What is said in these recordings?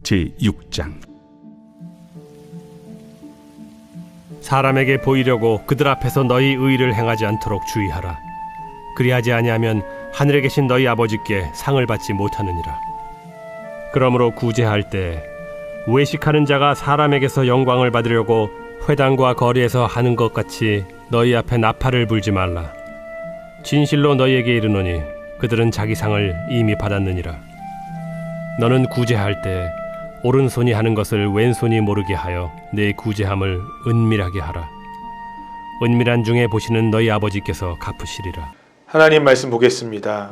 제6장. 사람에게 보이려고 그들 앞에서 너희 의를 행하지 않도록 주의하라. 그리하지 아니하면 하늘에 계신 너희 아버지께 상을 받지 못하느니라. 그러므로 구제할 때 외식하는 자가 사람에게서 영광을 받으려고 회당과 거리에서 하는 것 같이 너희 앞에 나팔을 불지 말라. 진실로 너희에게 이르노니 그들은 자기 상을 이미 받았느니라. 너는 구제할 때 오른손이 하는 것을 왼손이 모르게 하여 내 구제함을 은밀하게 하라. 은밀한 중에 보시는 너희 아버지께서 갚으시리라. 하나님 말씀 보겠습니다.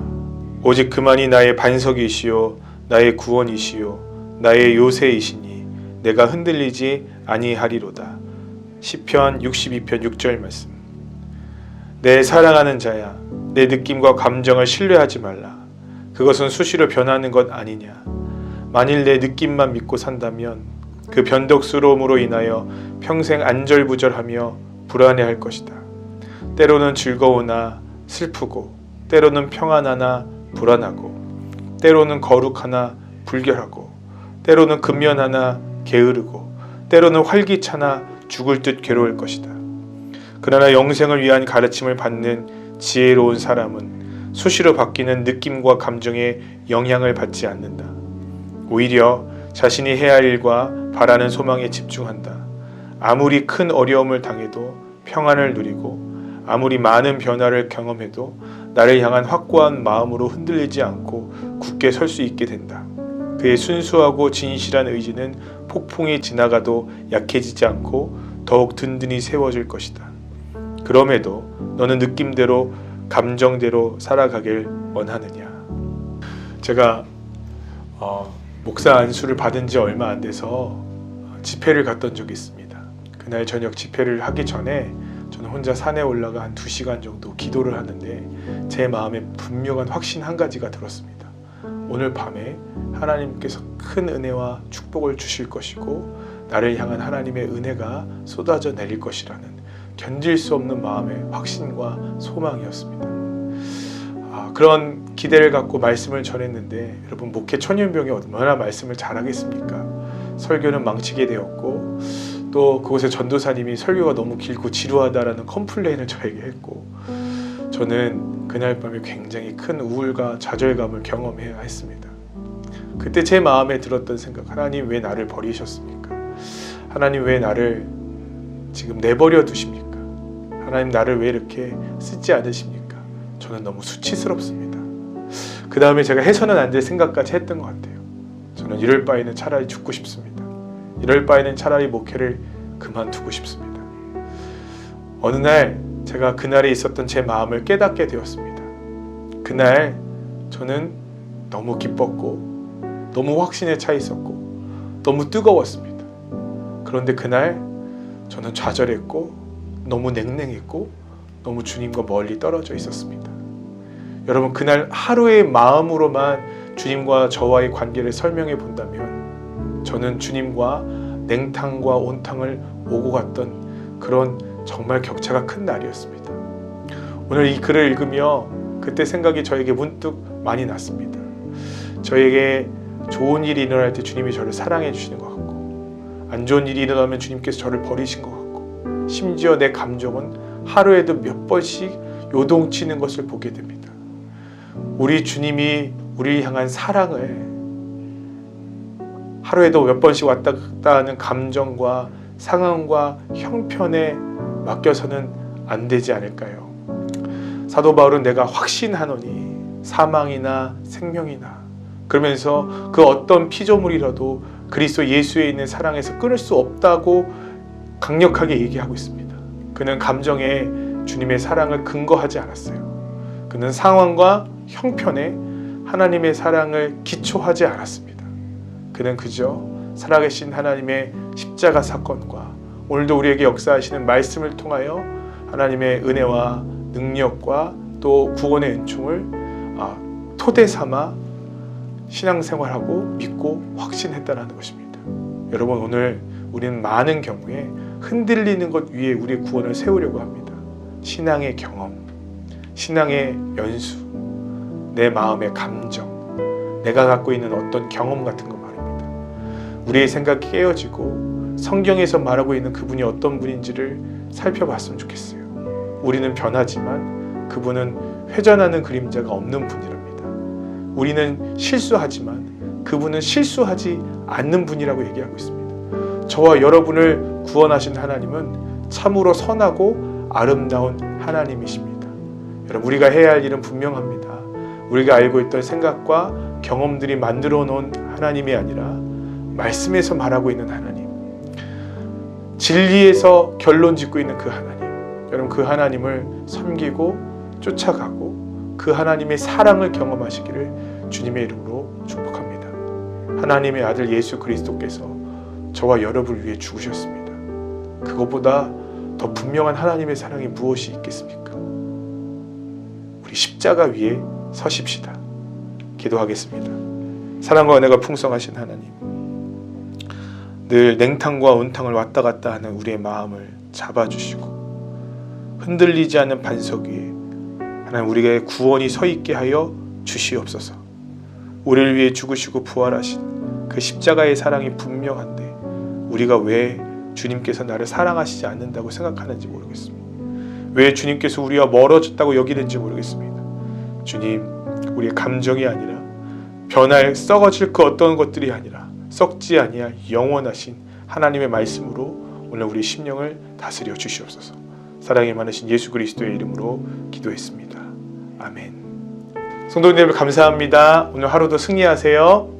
오직 그만이 나의 반석이시요 나의 구원이시요 나의 요새이시니 내가 흔들리지 아니하리로다. 시편 62편 6절 말씀. 내 사랑하는 자야, 내 느낌과 감정을 신뢰하지 말라. 그것은 수시로 변하는 것 아니냐. 만일 내 느낌만 믿고 산다면 그 변덕스러움으로 인하여 평생 안절부절하며 불안해할 것이다. 때로는 즐거우나 슬프고, 때로는 평안하나 불안하고, 때로는 거룩하나 불결하고, 때로는 근면하나 게으르고, 때로는 활기차나 죽을 듯 괴로울 것이다. 그러나 영생을 위한 가르침을 받는 지혜로운 사람은 수시로 바뀌는 느낌과 감정에 영향을 받지 않는다. 오히려 자신이 해야 할 일과 바라는 소망에 집중한다. 아무리 큰 어려움을 당해도 평안을 누리고, 아무리 많은 변화를 경험해도 나를 향한 확고한 마음으로 흔들리지 않고 굳게 설 수 있게 된다. 그의 순수하고 진실한 의지는 폭풍이 지나가도 약해지지 않고 더욱 든든히 세워질 것이다. 그럼에도 너는 느낌대로 감정대로 살아가길 원하느냐. 제가 목사 안수를 받은 지 얼마 안 돼서 집회를 갔던 적이 있습니다. 그날 저녁 집회를 하기 전에 저는 혼자 산에 올라가 한 2시간 정도 기도를 하는데 제 마음에 분명한 확신 한 가지가 들었습니다. 오늘 밤에 하나님께서 큰 은혜와 축복을 주실 것이고 나를 향한 하나님의 은혜가 쏟아져 내릴 것이라는 견딜 수 없는 마음의 확신과 소망이었습니다. 그런 기대를 갖고 말씀을 전했는데, 여러분, 목회 천연병이 얼마나 말씀을 잘하겠습니까? 설교는 망치게 되었고, 또 그곳에 전도사님이 설교가 너무 길고 지루하다라는 컴플레인을 저에게 했고, 저는 그날 밤에 굉장히 큰 우울과 좌절감을 경험해야 했습니다. 그때 제 마음에 들었던 생각, 하나님 왜 나를 버리셨습니까? 하나님 왜 나를 지금 내버려 두십니까? 하나님 나를 왜 이렇게 쓰지 않으십니까? 저는 너무 수치스럽습니다. 그 다음에 제가 해서는 안 될 생각까지 했던 것 같아요. 저는 이럴 바에는 차라리 죽고 싶습니다. 이럴 바에는 차라리 목회를 그만두고 싶습니다. 어느 날 제가 그날에 있었던 제 마음을 깨닫게 되었습니다. 그날 저는 너무 기뻤고 너무 확신에 차 있었고 너무 뜨거웠습니다. 그런데 그날 저는 좌절했고 너무 냉랭했고 너무 주님과 멀리 떨어져 있었습니다. 여러분, 그날 하루의 마음으로만 주님과 저와의 관계를 설명해 본다면 저는 주님과 냉탕과 온탕을 오고 갔던 그런 정말 격차가 큰 날이었습니다. 오늘 이 글을 읽으며 그때 생각이 저에게 문득 많이 났습니다. 저에게 좋은 일이 일어날 때 주님이 저를 사랑해 주시는 것 같고, 안 좋은 일이 일어나면 주님께서 저를 버리신 것 같고, 심지어 내 감정은 하루에도 몇 번씩 요동치는 것을 보게 됩니다. 우리 주님이 우리를 향한 사랑을 하루에도 몇 번씩 왔다 갔다 하는 감정과 상황과 형편에 맡겨서는 안 되지 않을까요? 사도 바울은 내가 확신하노니 사망이나 생명이나, 그러면서 그 어떤 피조물이라도 그리스도 예수에 있는 사랑에서 끊을 수 없다고 강력하게 얘기하고 있습니다. 그는 감정에 주님의 사랑을 근거하지 않았어요. 그는 상황과 형편에 하나님의 사랑을 기초하지 않았습니다. 그는 그저 살아계신 하나님의 십자가 사건과 오늘도 우리에게 역사하시는 말씀을 통하여 하나님의 은혜와 능력과 또 구원의 은총을 토대 삼아 신앙생활하고 믿고 확신했다라는 것입니다. 여러분, 오늘 우리는 많은 경우에 흔들리는 것 위에 우리의 구원을 세우려고 합니다. 신앙의 경험, 신앙의 연수, 내 마음의 감정, 내가 갖고 있는 어떤 경험 같은 거 말입니다. 우리의 생각이 깨어지고 성경에서 말하고 있는 그분이 어떤 분인지를 살펴봤으면 좋겠어요. 우리는 변하지만 그분은 회전하는 그림자가 없는 분이랍니다. 우리는 실수하지만 그분은 실수하지 않는 분이라고 얘기하고 있습니다. 저와 여러분을 구원하신 하나님은 참으로 선하고 아름다운 하나님이십니다. 여러분, 우리가 해야 할 일은 분명합니다. 우리가 알고 있던 생각과 경험들이 만들어 놓은 하나님이 아니라 말씀에서 말하고 있는 하나님, 진리에서 결론 짓고 있는 그 하나님, 여러분 그 하나님을 섬기고 쫓아가고 그 하나님의 사랑을 경험하시기를 주님의 이름으로 축복합니다. 하나님의 아들 예수 그리스도께서 저와 여러분을 위해 죽으셨습니다. 그것보다 더 분명한 하나님의 사랑이 무엇이 있겠습니까? 우리 십자가 위에 서십시다. 기도하겠습니다. 사랑과 은혜가 풍성하신 하나님, 늘 냉탕과 온탕을 왔다 갔다 하는 우리의 마음을 잡아주시고 흔들리지 않는 반석 위에 하나님 우리에게 구원이 서 있게 하여 주시옵소서. 우리를 위해 죽으시고 부활하신 그 십자가의 사랑이 분명한데 우리가 왜 주님께서 나를 사랑하시지 않는다고 생각하는지 모르겠습니다. 왜 주님께서 우리와 멀어졌다고 여기는지 모르겠습니다. 주님, 우리의 감정이 아니라 변할 썩어질 그 어떤 것들이 아니라 썩지 아니할 영원하신 하나님의 말씀으로 오늘 우리 심령을 다스려 주시옵소서. 사랑이 많으신 예수 그리스도의 이름으로 기도했습니다. 아멘. 성도님 여러분 감사합니다. 오늘 하루도 승리하세요.